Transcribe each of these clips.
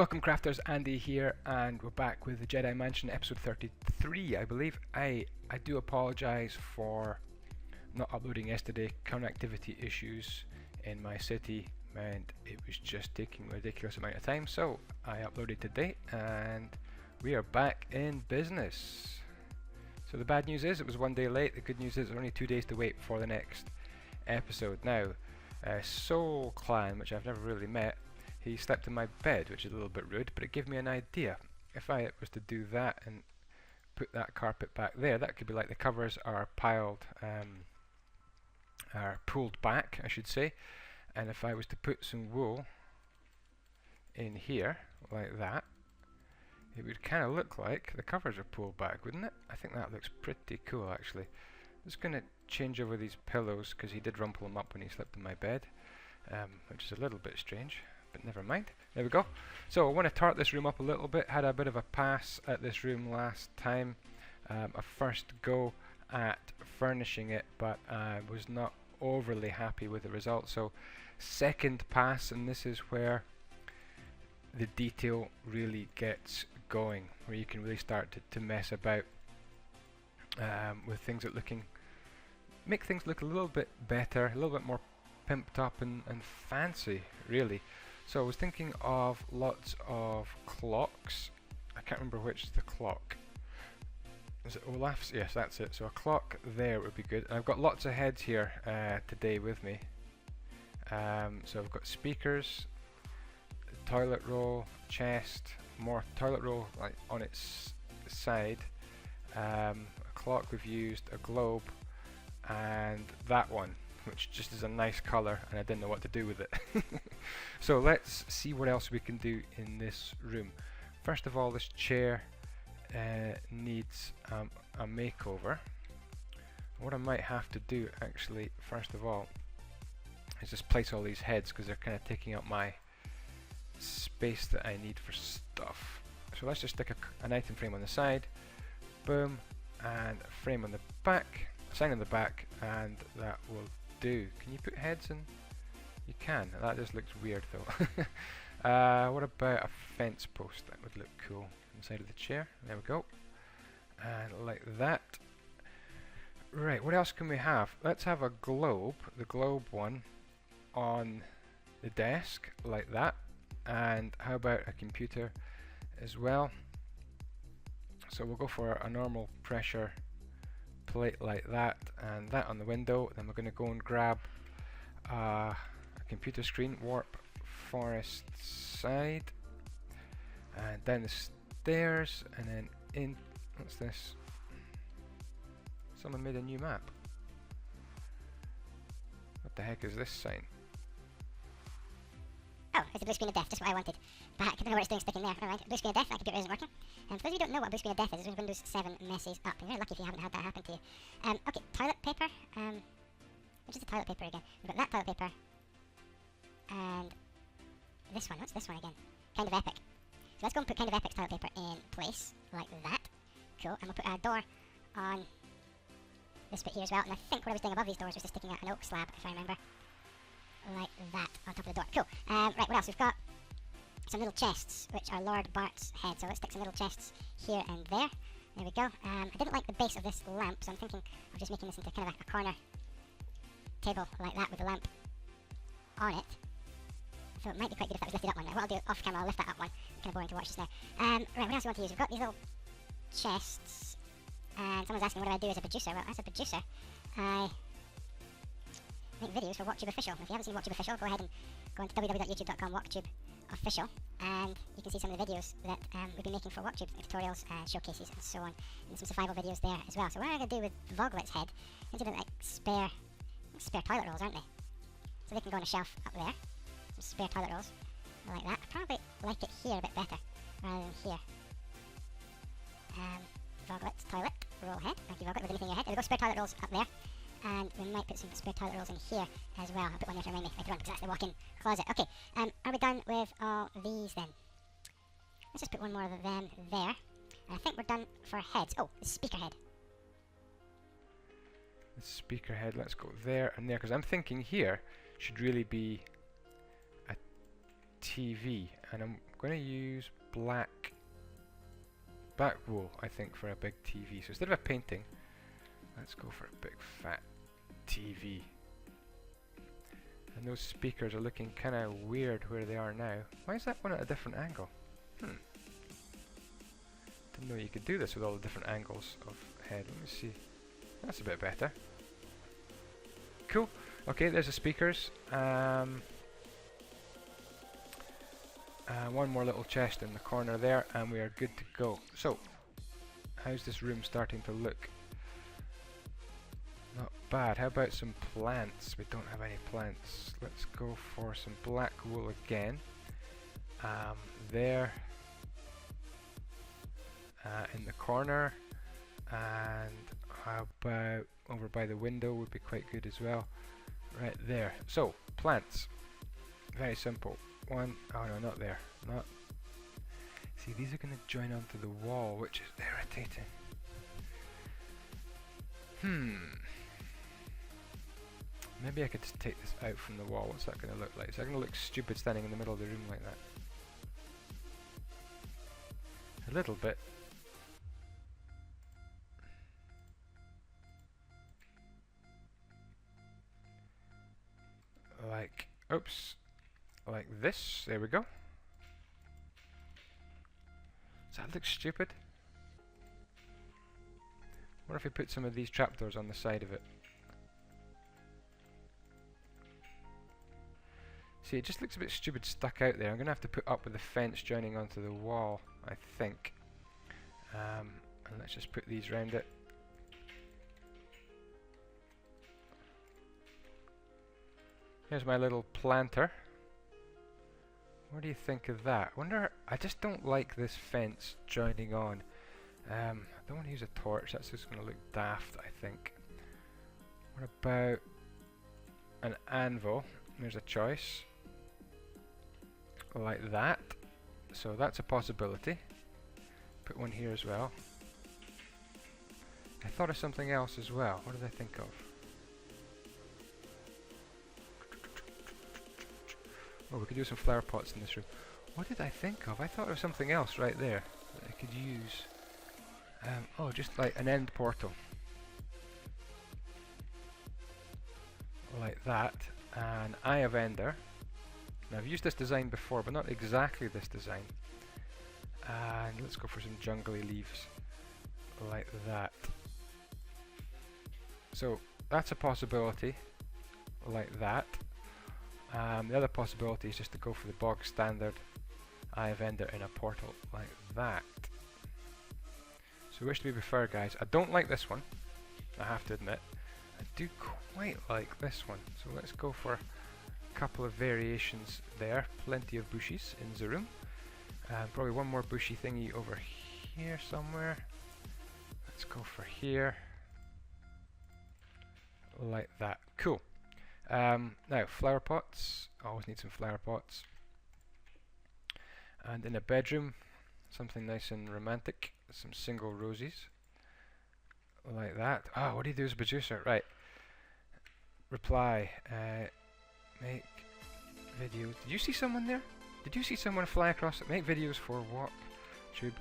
Welcome crafters, Andy here, and we're back with the Jedi Mansion episode 33, I believe. I do apologise for not uploading yesterday. Connectivity issues in my city meant it was just taking a ridiculous amount of time, so I uploaded today and we are back in business. So the bad news is it was one day late. The good news is only 2 days to wait for the next episode. Now, Soul Clan, which I've never really met, he slept in my bed, which is a little bit rude, but it gave me an idea. If I was to do that and put that carpet back there, that could be like the covers are pulled back, I should say. And if I was to put some wool in here, like that, it would kind of look like the covers are pulled back, wouldn't it? I think that looks pretty cool, actually. I'm just going to change over these pillows, because he did rumple them up when he slept in my bed, which is a little bit strange. But never mind. There we go. So I want to tart this room up a little bit. Had a bit of a pass at this room last time. A first go at furnishing it, but I was not overly happy with the result. So second pass, and this is where the detail really gets going, where you can really start to mess about with things that make things look a little bit better, a little bit more pimped up and fancy, really. So I was thinking of lots of clocks. I can't remember which is the clock. Is it Olaf's? Yes, that's it. So a clock there would be good. And I've got lots of heads here today with me. So I've got speakers, toilet roll, chest, more toilet roll like on its side, a clock we've used, a globe, and that one, which just is a nice colour, and I didn't know what to do with it. So let's see what else we can do in this room. First of all, this chair needs a makeover. What I might have to do, actually, first of all, is just place all these heads, because they're kind of taking up my space that I need for stuff. So let's just stick an item frame on the side, boom, and a frame on the back, a sign on the back, and that will do. Can you put heads in? You can. That just looks weird though. What about a fence post? That would look cool inside of the chair. There we go. And like that. Right, what else can we have? Let's have a globe, the globe one, on the desk like that. And how about a computer as well? So we'll go for a normal pressure plate like that, and that on the window. Then we're going to go and grab a computer screen, warp forest side, and down the stairs, and then in. What's this? Someone made a new map. What the heck is this sign? Oh, it's a blue screen of death, just what I wanted. But I don't know what it's doing sticking there. Alright, blue screen of death, that computer isn't working. For those of you who don't know what blue screen of death is, it's when Windows 7 messes up. And you're lucky if you haven't had that happen to you. Okay, toilet paper. Which is the toilet paper again? We've got that toilet paper. And this one. What's this one again? Kind of Epic. So let's go and put Kind of Epic's toilet paper in place, like that. Cool. And we'll put a door on this bit here as well. And I think what I was doing above these doors was just sticking out an oak slab, if I remember. Like that on top of the door. Cool. Right, what else? We've got some little chests, which are Lord Bart's head. So let's stick some little chests here and there. There we go. I didn't like the base of this lamp, so I'm thinking of just making this into kind of a corner table like that with the lamp on it. So it might be quite good if that was lifted up one. What I'll do off camera, I'll lift that up one. It's kind of boring to watch this now. Right, what else do we want to use? We've got these little chests, and someone's asking what do I do as a producer. Well, as a producer, I make videos for WalkTube Official. If you haven't seen WalkTube Official, go ahead and go on to www.youtube.com WalkTube Official, and you can see some of the videos that we've been making for WalkTube, tutorials, showcases, and so on, and some survival videos there as well. So what I'm going to do with Vogelit's head is like spare toilet rolls, aren't they? So they can go on a shelf up there. Some spare toilet rolls, like that. I probably like it here a bit better, rather than here. Vogelit's toilet roll head. Thank you, Vogelit, with anything in your head. There we go, spare toilet rolls up there. And we might put some spare toilet rolls in here as well. I'll put one there to remind me later on, because that's the walk-in closet. Okay, are we done with all these then? Let's just put one more of them there. And I think we're done for heads. Oh, the speaker head. The speaker head, let's go there and there, because I'm thinking here should really be a TV, and I'm going to use black wool, I think, for a big TV. So instead of a painting, let's go for a big fat TV. And those speakers are looking kind of weird where they are now. Why is that one at a different angle? Didn't know you could do this with all the different angles of head. Let me see. That's a bit better. Cool. Okay, there's the speakers. One more little chest in the corner there, and we are good to go. So, how's this room starting to look? Not bad. How about some plants? We don't have any plants. Let's go for some black wool again. There. In the corner. And how about over by the window would be quite good as well. Right there. So, plants. Very simple. One. Oh no, not there. Not. See, these are going to join onto the wall, which is irritating. Maybe I could just take this out from the wall. What's that going to look like? Is that going to look stupid standing in the middle of the room like that? A little bit. Like, oops. Like this. There we go. Does that look stupid? What if we put some of these trapdoors on the side of it? See, it just looks a bit stupid stuck out there. I'm going to have to put up with the fence joining onto the wall, I think. And let's just put these round it. Here's my little planter. What do you think of that? I just don't like this fence joining on. I don't want to use a torch, that's just going to look daft, I think. What about an anvil? There's a choice. Like that. So that's a possibility. Put one here as well. I thought of something else as well. What did I think of? Oh, we could do some flower pots in this room. What did I think of? I thought of something else right there that I could use. Oh, just like an end portal. Like that. And Eye of Ender. Now I've used this design before, but not exactly this design. And let's go for some jungly leaves. Like that. So that's a possibility. Like that. The other possibility is just to go for the bog standard Eye of Ender in a portal like that. So which do we prefer, guys? I don't like this one, I have to admit. I do quite like this one. So let's go for a couple of variations there. Plenty of bushes in the room. Probably one more bushy thingy over here somewhere. Let's go for here. Like that. Cool. Now, flower pots. Always need some flower pots. And in a bedroom, something nice and romantic. Some single roses. Like that. Ah, what do you do as a producer? Right. Reply. Make videos. Did you see someone there? Did you see someone fly across it? Make videos for walk tube.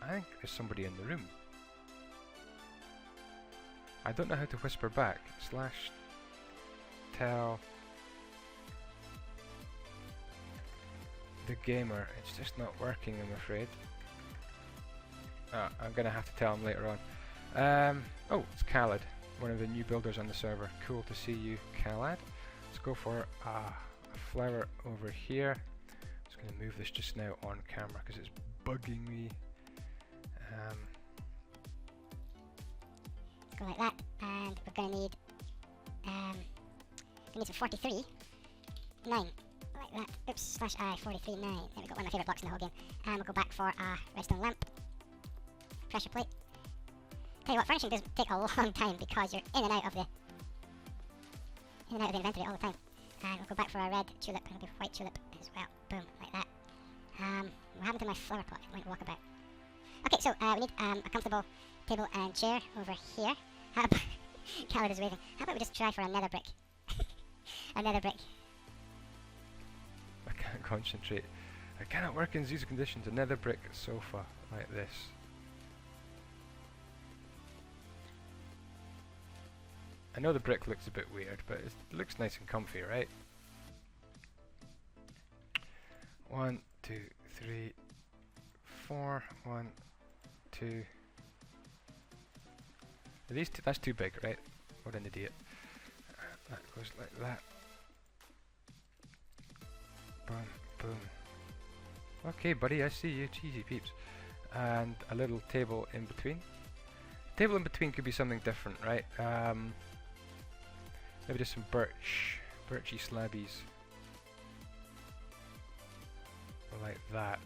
I think there's somebody in the room. I don't know how to whisper back. Slash tell the gamer. It's just not working, I'm afraid. I'm gonna have to tell him later on. Oh, it's Khaled, one of the new builders on the server. Cool to see you, Khaled. Let's go for a flower over here. I'm just gonna move this just now on camera because it's bugging me. Go like that, and we're gonna need we need some 43 9 like that. Oops, slash I 43 9. There we go, one of my favourite blocks in the whole game. And we'll go back for a redstone lamp, pressure plate. Tell you what, furnishing does take a long time because you're in and out of the inventory all the time. And we'll go back for a red tulip and a white tulip as well. Boom, like that. What happened to my flower pot? It went walkabout. Okay, so we need a comfortable table and chair over here. Khaled is waving. How about we just try for a nether brick? A nether brick. I can't concentrate. I cannot work in these conditions. Another brick sofa like this. I know the brick looks a bit weird, but it looks nice and comfy, right? 1, 2, 3, 4. 1, 2. Are these that's too big, right? What an idiot. That goes like that. Boom, boom. Okay, buddy, I see you. Cheesy peeps. And a little table in between. Table in between could be something different, right? Maybe just some birchy slabbies. Like that.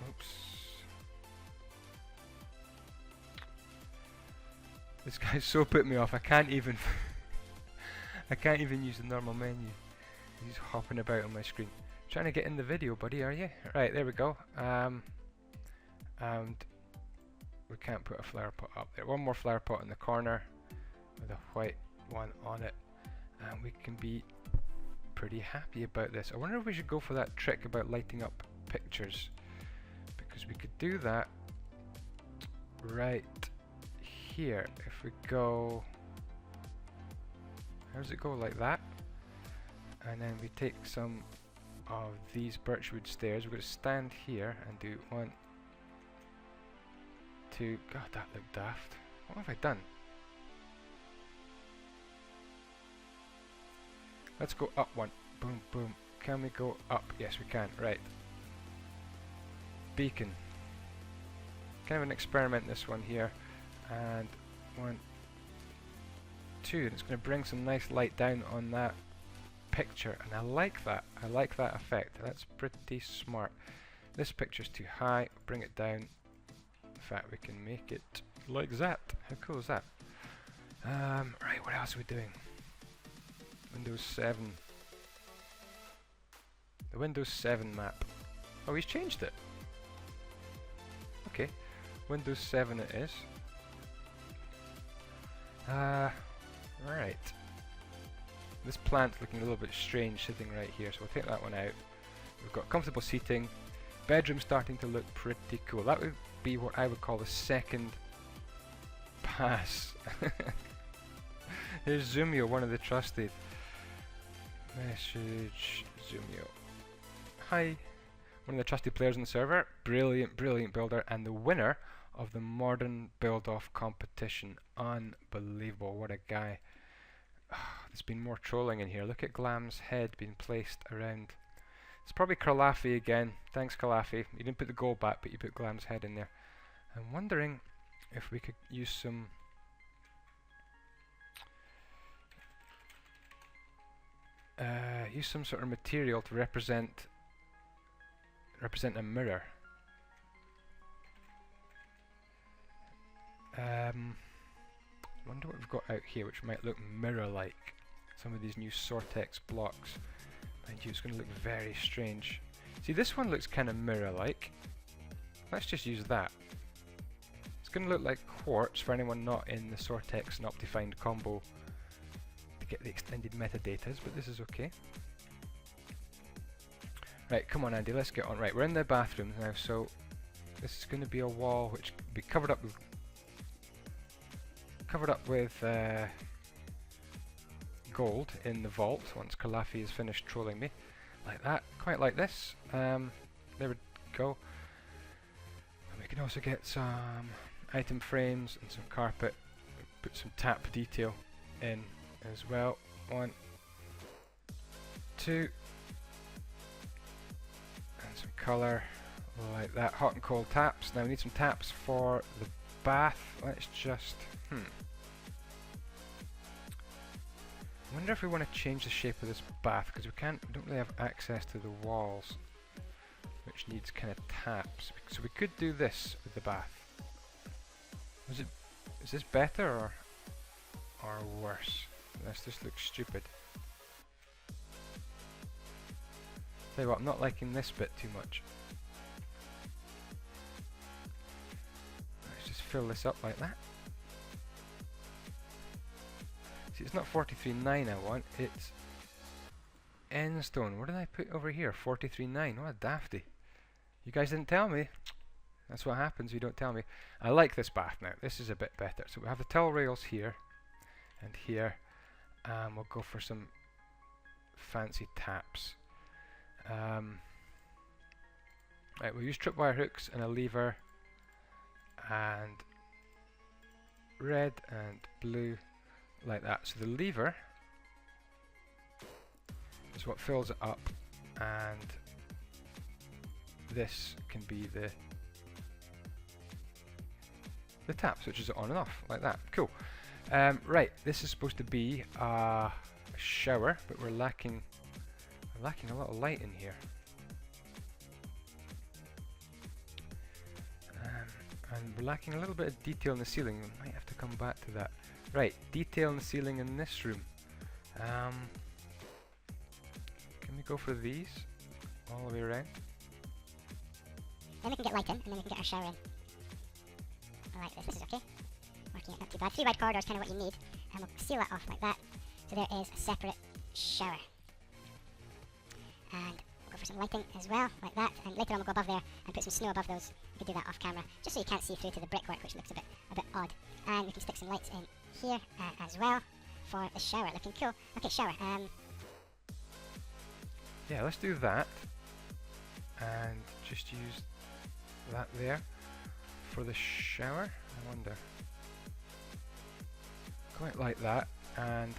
Oops. This guy's so put me off. I can't even I can't even use the normal menu. He's hopping about on my screen. Trying to get in the video, buddy, are you? Right, there we go. And we can't put a flower pot up there. One more flower pot in the corner with a white one on it, and we can be pretty happy about this. I wonder if we should go for that trick about lighting up pictures, because we could do that right here. If we go, how does it go? Like that, and then we take some of these birchwood stairs. We're going to stand here and do 1, 2. God, that looked daft. What have I done? Let's go up 1. Boom, boom. Can we go up? Yes, we can. Right. Beacon. Kind of an experiment, this one here. And 1, 2. And it's going to bring some nice light down on that picture, and I like that. I like that effect. That's pretty smart. This picture's too high. Bring it down. In fact, we can make it like that. How cool is that? Right, what else are we doing? Windows 7. The Windows 7 map. Oh, he's changed it. Okay, Windows 7 it is. Right. This plant's looking a little bit strange sitting right here, so we'll take that one out. We've got comfortable seating. Bedroom starting to look pretty cool. That would be what I would call the second pass. Here's Zoomio, one of the trusted. Message Zoomio. Hi. One of the trusted players on the server. Brilliant, brilliant builder, and the winner of the modern build-off competition. Unbelievable, what a guy. There's been more trolling in here. Look at Glam's head being placed around. It's probably Karlafi again. Thanks, Karlafi. You didn't put the gold back, but you put Glam's head in there. I'm wondering if we could use some sort of material to represent a mirror. Wonder what we've got out here which might look mirror-like. Some of these new Sortex blocks. Mind you, it's going to look very strange. See, this one looks kind of mirror-like. Let's just use that. It's going to look like quartz for anyone not in the Sortex and Optifind combo to get the extended metadatas, but this is okay. Right, come on Andy, let's get on. Right, we're in the bathroom now, so this is going to be a wall which will be covered up with gold in the vault once Karlafi has finished trolling me. Like that, quite like this. There we go. And we can also get some item frames and some carpet. Put some tap detail in as well. 1, 2. And some colour like that. Hot and cold taps. Now we need some taps for the bath. Let's just I wonder if we want to change the shape of this bath, because we don't really have access to the walls, which needs kind of taps. So we could do this with the bath. Is this better or worse? This just looks stupid. Tell you what, I'm not liking this bit too much. Let's just fill this up like that. See, it's not 43.9 I want, it's N stone. What did I put over here? 43.9. What a dafty. You guys didn't tell me. That's what happens if you don't tell me. I like this bath now. This is a bit better. So we have the towel rails here and here. We'll go for some fancy taps. Right, we'll use tripwire hooks and a lever and red and blue like that. So the lever is what fills it up, and this can be the tap, switches it on and off like that. Cool. Right, this is supposed to be a shower, but we're lacking a lot of light in here. And we're lacking a little bit of detail in the ceiling. We might have to come back to that. Right, detail in the ceiling in this room. Can we go for these all the way around? Then we can get light in, and then we can get our shower in. I like this. This is okay. Working out not too bad. 3 wide corridors, kind of what you need, and we'll seal that off like that. So there is a separate shower. And we'll go for some lighting as well, like that. And later on we'll go above there and put some snow above those. We can do that off camera, just so you can't see through to the brickwork, which looks a bit odd. And we can stick some lights in here as well for the shower. Looking cool. Okay, shower. Yeah, let's do that. And just use that there for the shower. I wonder. Quite like that. And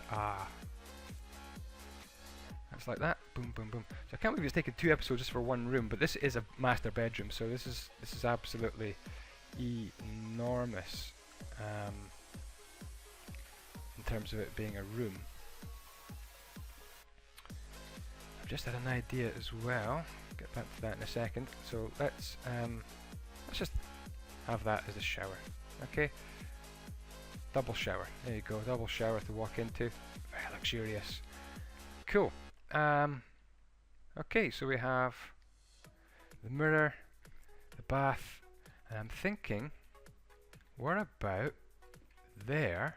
that's like that. Boom, boom, boom. So I can't believe it's taken 2 episodes just for one room, but this is a master bedroom, so this is absolutely enormous in terms of it being a room. I've just had an idea as well. Get back to that in a second. So let's just have that as a shower. Okay. Double shower. There you go. Double shower to walk into. Very luxurious. Cool. Okay, so we have the mirror, the bath, and I'm thinking, what about there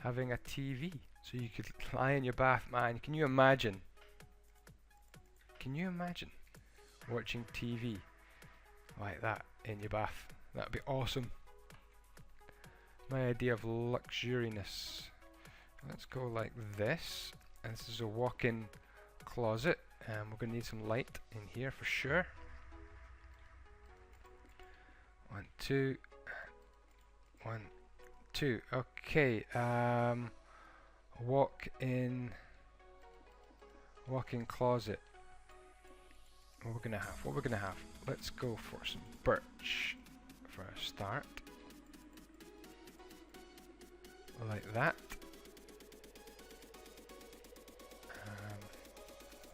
having a TV? So you could lie in your bath, man. Can you imagine? Can you imagine watching TV like that in your bath? That would be awesome. My idea of luxuriousness. Let's go like this. And this is a walk-in closet, and we're going to need some light in here for sure. 1, 2, 1, 2. Okay. Walk-in closet. What we're gonna have? Let's go for some birch for a start. Like that.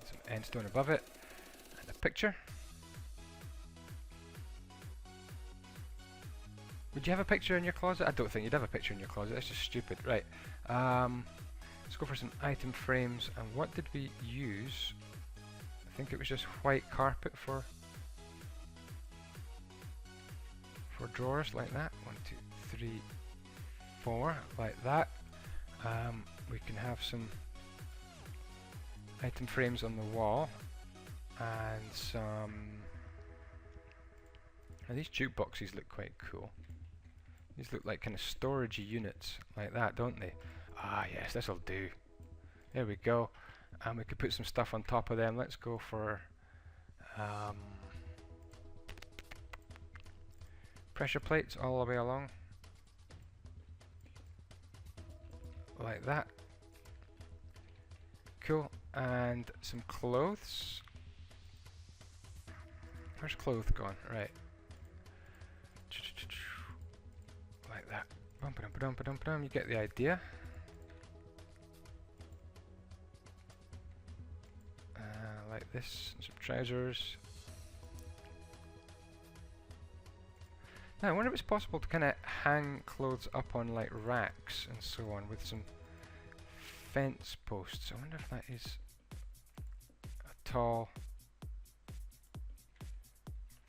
Some end stone above it, and a picture. Would you have a picture in your closet? I don't think you'd have a picture in your closet. That's just stupid. Right. Let's go for some item frames. And what did we use? I think it was just white carpet for drawers like that. 1, 2, 3, 4, like that. We can have some item frames on the wall, and some. And these jukeboxes look quite cool. These look like kind of storagey units, like that, don't they? Ah, yes, this'll do. There we go. And we could put some stuff on top of them. Let's go for pressure plates all the way along, like that. Cool. And some clothes. Where's clothes gone? Right. Like that. You get the idea. Like this. Some trousers. Now I wonder if it's possible to kind of hang clothes up on like racks and so on with some fence posts. I wonder if that is at all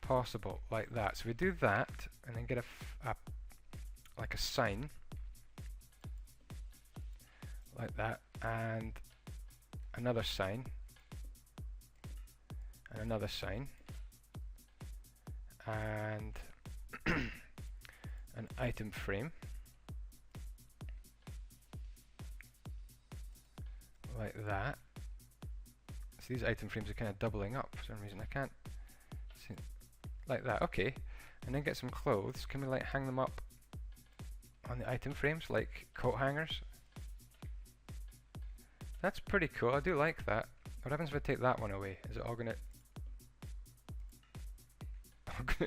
possible, like that. So we do that and then get like a sign like that, and another sign and another sign and an item frame like that. So these item frames are kind of doubling up for some reason. I can't see, like that. Okay, and then get some clothes. Can we like hang them up on the item frames like coat hangers? That's pretty cool. I do like that. What happens if I take that one away? Is it all gonna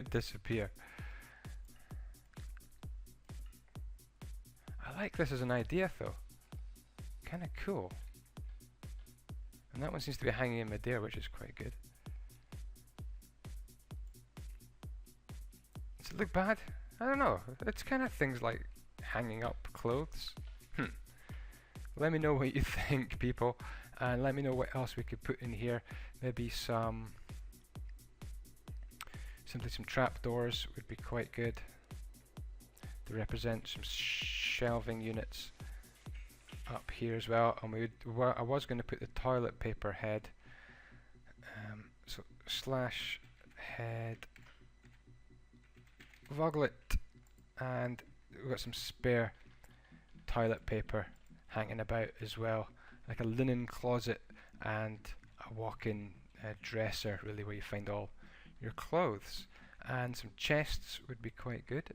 disappear? I like this as an idea though. Kind of cool. And that one seems to be hanging in midair, which is quite good. Does it look bad? I don't know. It's kind of things like hanging up clothes. Let me know what you think, people, and let me know what else we could put in here. Maybe simply some trapdoors would be quite good to represent some shelving units up here as well. And I was going to put the toilet paper head, so slash head voglet, and we've got some spare toilet paper hanging about as well, like a linen closet and a walk-in dresser, really, where you find all your clothes. And some chests would be quite good,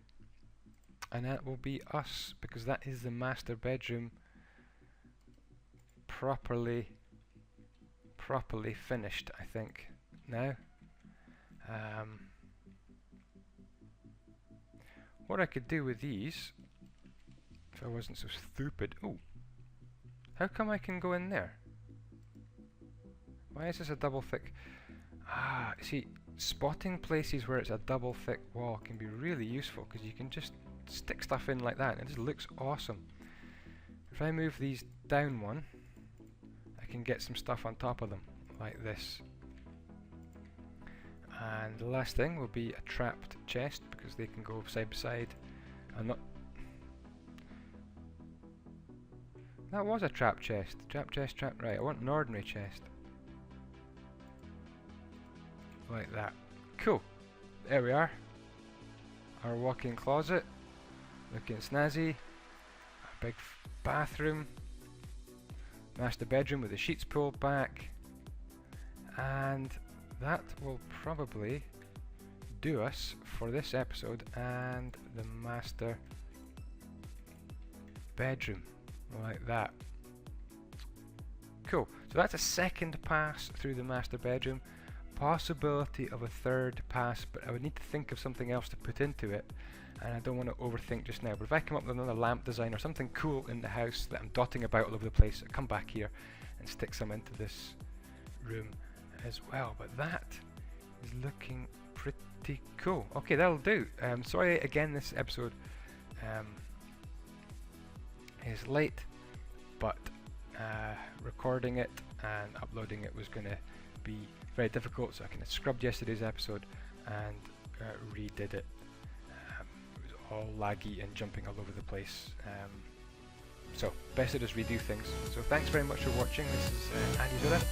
and that will be us, because that is the master bedroom properly finished, I think, now. What I could do with these, if I wasn't so stupid. Oh, how come I can go in there? Why is this a double thick? Ah, see, spotting places where it's a double thick wall can be really useful, because you can just stick stuff in like that and it just looks awesome. If I move these down one, I can get some stuff on top of them like this. And the last thing will be a trapped chest, because they can go side by side. I'm not. That was a trap chest. Trap chest, trap. Right, I want an ordinary chest. Like that. Cool. There we are. Our walk-in closet. Looking snazzy. A big bathroom. Master bedroom with the sheets pulled back. And that will probably do us for this episode and the master bedroom. Like that. Cool. So that's a second pass through the master bedroom. Possibility of a third pass, but I would need to think of something else to put into it, and I don't want to overthink just now. But if I come up with another lamp design or something cool in the house that I'm dotting about all over the place, I'll come back here and stick some into this room as well. But that is looking pretty cool. Okay, that'll do. Sorry again, this episode is late, but recording it and uploading it was going to be very difficult, so I kind of scrubbed yesterday's episode and redid it. It was all laggy and jumping all over the place, so best to just redo things. So thanks very much for watching. This is andyisyoda.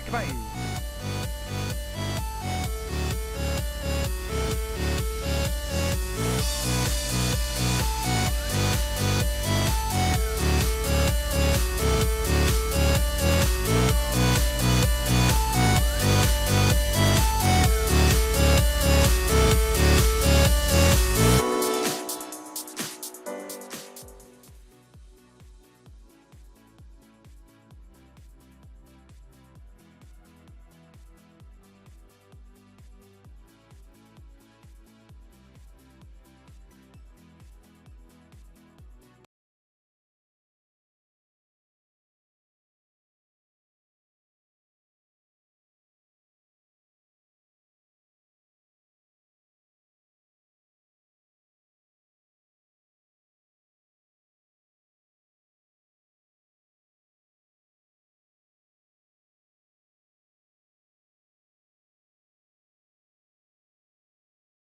Goodbye.